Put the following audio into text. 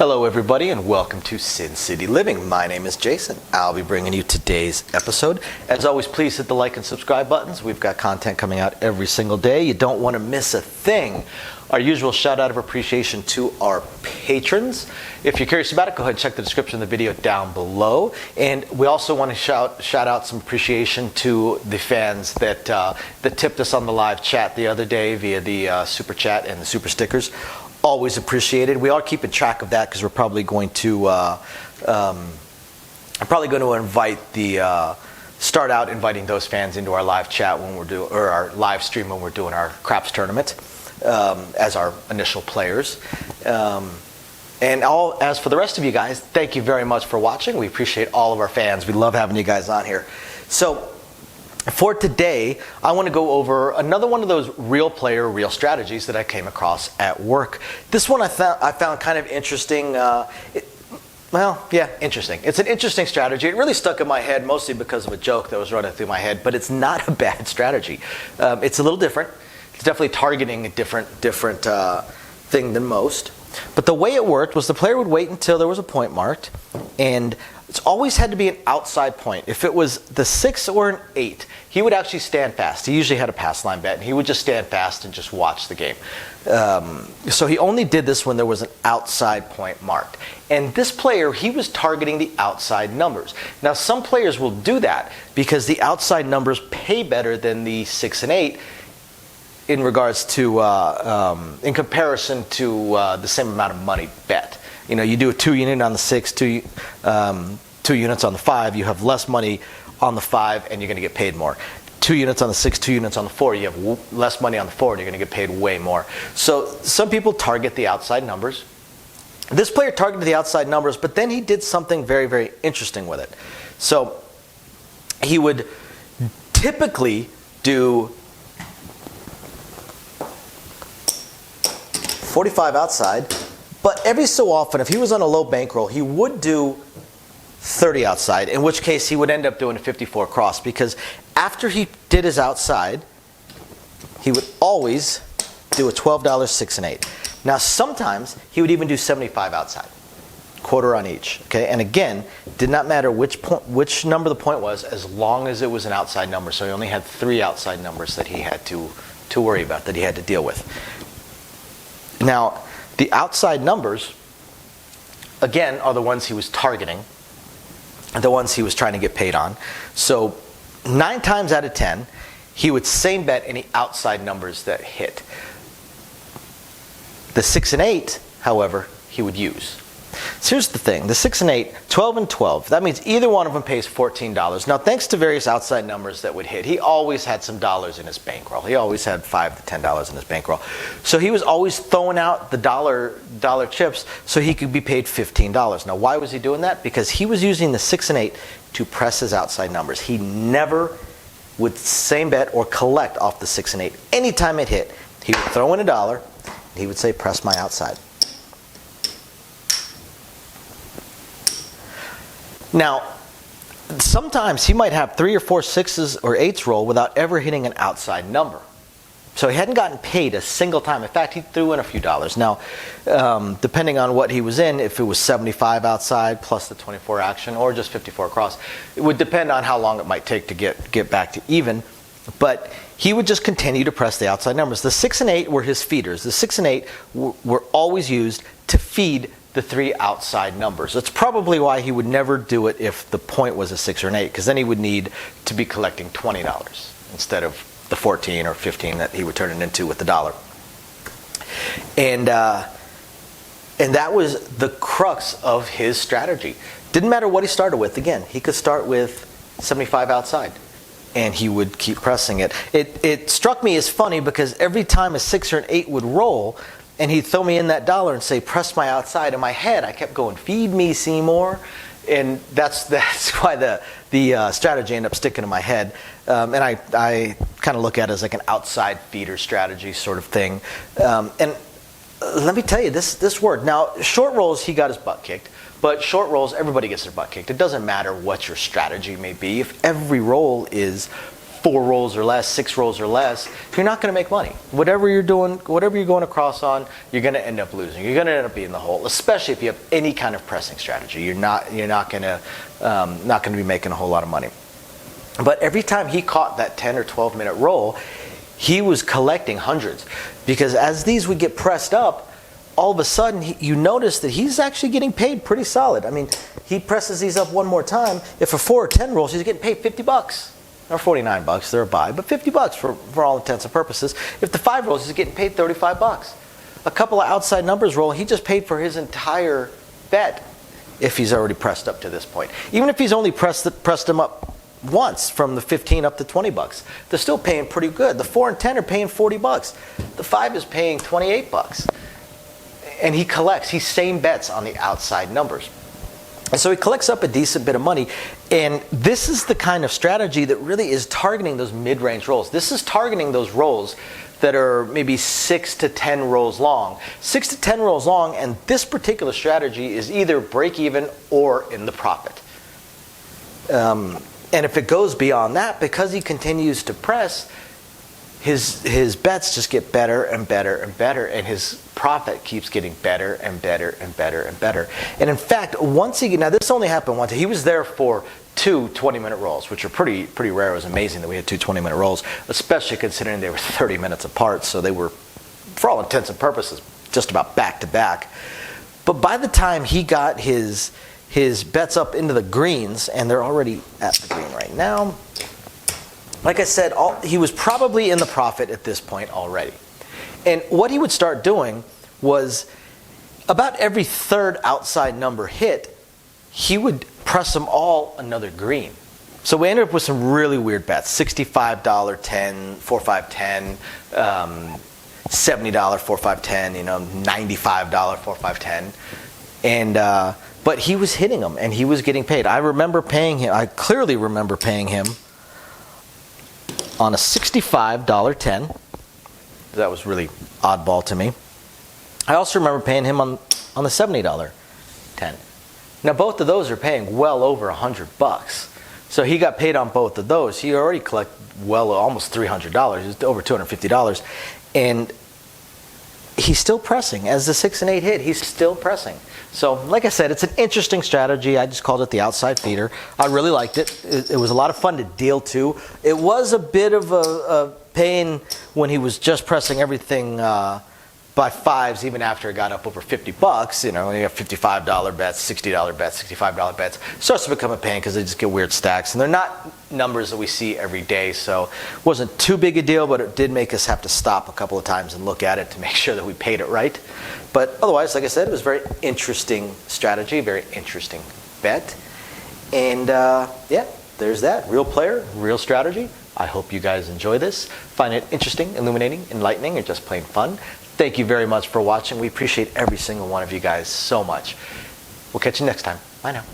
Hello everybody and welcome to Sin City Living. My name is Jason. I'll be bringing you today's episode. As always, please hit the like and subscribe buttons. We've got content coming out every single day. You don't want to miss a thing. Our usual shout out of appreciation to our patrons. If you're curious about it, go ahead and check the description of the video down below. And we also want to shout out some appreciation to the fans that tipped us on the live chat the other day via the super chat and the super stickers. Always appreciated. We are keeping track of that because we're probably going to start out inviting those fans into our live chat when we're doing, or our live stream when we're doing our craps tournament as our initial players. And as for the rest of you guys, thank you very much for watching. We appreciate all of our fans. We love having you guys on here. So for today, I want to go over another one of those real player, real strategies that I came across at work. This one I found kind of interesting. Interesting. It's an interesting strategy. It really stuck in my head mostly because of a joke that was running through my head, but it's not a bad strategy. It's a little different. It's definitely targeting a different thing than most. But the way it worked was the player would wait until there was a point marked, and it's always had to be an outside point. If it was the 6 or an 8, he would actually stand fast. He usually had a pass line bet, and he would just stand fast and just watch the game. So he only did this when there was an outside point marked. And this player, he was targeting the outside numbers. Now, some players will do that because the outside numbers pay better than the 6 and 8 in regards to, in comparison to the same amount of money bet. You know, you do a 2 unit on the 6, 2 units on the 5, you have less money on the 5 and you're going to get paid more. 2 units on the 6, 2 units on the 4, you have less money on the 4 and you're going to get paid way more. So some people target the outside numbers. This player targeted the outside numbers, but then he did something very, very interesting with it. So he would typically do 45 outside, but every so often, if he was on a low bankroll, he would do 30 outside, in which case he would end up doing a 54 cross, because after he did his outside, he would always do a $12 6 and 8. Now sometimes he would even do 75 outside, quarter on each. Okay, and again, did not matter which number the point was, as long as it was an outside number. So he only had 3 outside numbers that he had to worry about, that he had to deal with. Now, the outside numbers, again, are the ones he was targeting, the ones he was trying to get paid on. So 9 times out of 10, he would same bet any outside numbers that hit. The 6 and 8, however, he would use. So here's the thing. The 6 and 8, 12 and 12. That means either one of them pays $14. Now, thanks to various outside numbers that would hit, he always had some dollars in his bankroll. He always had $5 to $10 in his bankroll. So he was always throwing out the dollar chips so he could be paid $15. Now, why was he doing that? Because he was using the 6 and 8 to press his outside numbers. He never would same bet or collect off the 6 and 8. Anytime it hit, he would throw in $1, and he would say, press my outside. Now, sometimes he might have 3 or 4 6s or 8s roll without ever hitting an outside number. So he hadn't gotten paid a single time. In fact, he threw in a few dollars. Now, depending on what he was in, if it was 75 outside plus the 24 action or just 54 across, it would depend on how long it might take to get back to even. But he would just continue to press the outside numbers. The 6 and 8 were his feeders. The 6 and 8 were always used to feed the 3 outside numbers. That's probably why he would never do it if the point was a 6 or an 8, because then he would need to be collecting $20 instead of the 14 or 15 that he would turn it into with the $1. And that was the crux of his strategy. Didn't matter what he started with. Again, he could start with 75 outside, and he would keep pressing it. It struck me as funny because every time a 6 or an 8 would roll, and he'd throw me in that $1 and say, press my outside. In my head, I kept going, feed me, Seymour. And that's why the strategy ended up sticking in my head. And I kind of look at it as like an outside feeder strategy sort of thing. And let me tell you, this worked. Now, short rolls, he got his butt kicked. But short rolls, everybody gets their butt kicked. It doesn't matter what your strategy may be. If every roll is 4 rolls or less, 6 rolls or less, you're not going to make money. Whatever you're doing, whatever you're going across on, you're going to end up losing. You're going to end up being in the hole, especially if you have any kind of pressing strategy. You're not going to be making a whole lot of money. But every time he caught that 10 or 12 minute roll, he was collecting hundreds, because as these would get pressed up, all of a sudden you notice that he's actually getting paid pretty solid. I mean, he presses these up one more time. If for 4 or 10 rolls, he's getting paid $50 or $49. They're a buy, but $50 for all intents and purposes. If the 5 rolls, he's getting paid $35. A couple of outside numbers roll, he just paid for his entire bet if he's already pressed up to this point. Even if he's only pressed him up once from the 15 up to $20, they're still paying pretty good. The 4 and 10 are paying $40. The 5 is paying $28. And he collects. He same bets on the outside numbers. And so he collects up a decent bit of money. And this is the kind of strategy that really is targeting those mid-range rolls. This is targeting those rolls that are maybe 6 to 10 rolls long. 6 to 10 rolls long, and this particular strategy is either break even or in the profit. And if it goes beyond that, because he continues to press, his bets just get better and better and better, and his profit keeps getting better and better and better and better. And in fact, now this only happened once. He was there for 2 20-minute rolls, which are pretty rare. It was amazing that we had 2 20-minute rolls, especially considering they were 30 minutes apart. So they were, for all intents and purposes, just about back to back. But by the time he got his bets up into the greens, and they're already at the green right now, like I said, he was probably in the profit at this point already. And what he would start doing was, about every third outside number hit, he would press them all another green. So we ended up with some really weird bets: $65 10, 4 5 10, $70 4 5 10, $95 4 5 10, and but he was hitting them and he was getting paid. I clearly remember paying him on a $65 10. That was really oddball to me. I also remember paying him on the $70 10. Now both of those are paying well over $100. So he got paid on both of those. He already collected almost $300. It's over $250. And he's still pressing. As the 6 and 8 hit, he's still pressing. So, like I said, it's an interesting strategy. I just called it the outside feeder. I really liked it. It was a lot of fun to deal to. It was a bit of a pain when he was just pressing everything by 5s, even after it got up over $50. You have $55 bets, $60 bets, $65 bets. It starts to become a pain because they just get weird stacks. And they're not numbers that we see every day. So it wasn't too big a deal, but it did make us have to stop a couple of times and look at it to make sure that we paid it right. But otherwise, like I said, it was a very interesting strategy, very interesting bet. And there's that. Real player, real strategy. I hope you guys enjoy this, find it interesting, illuminating, enlightening, or just plain fun. Thank you very much for watching. We appreciate every single one of you guys so much. We'll catch you next time. Bye now.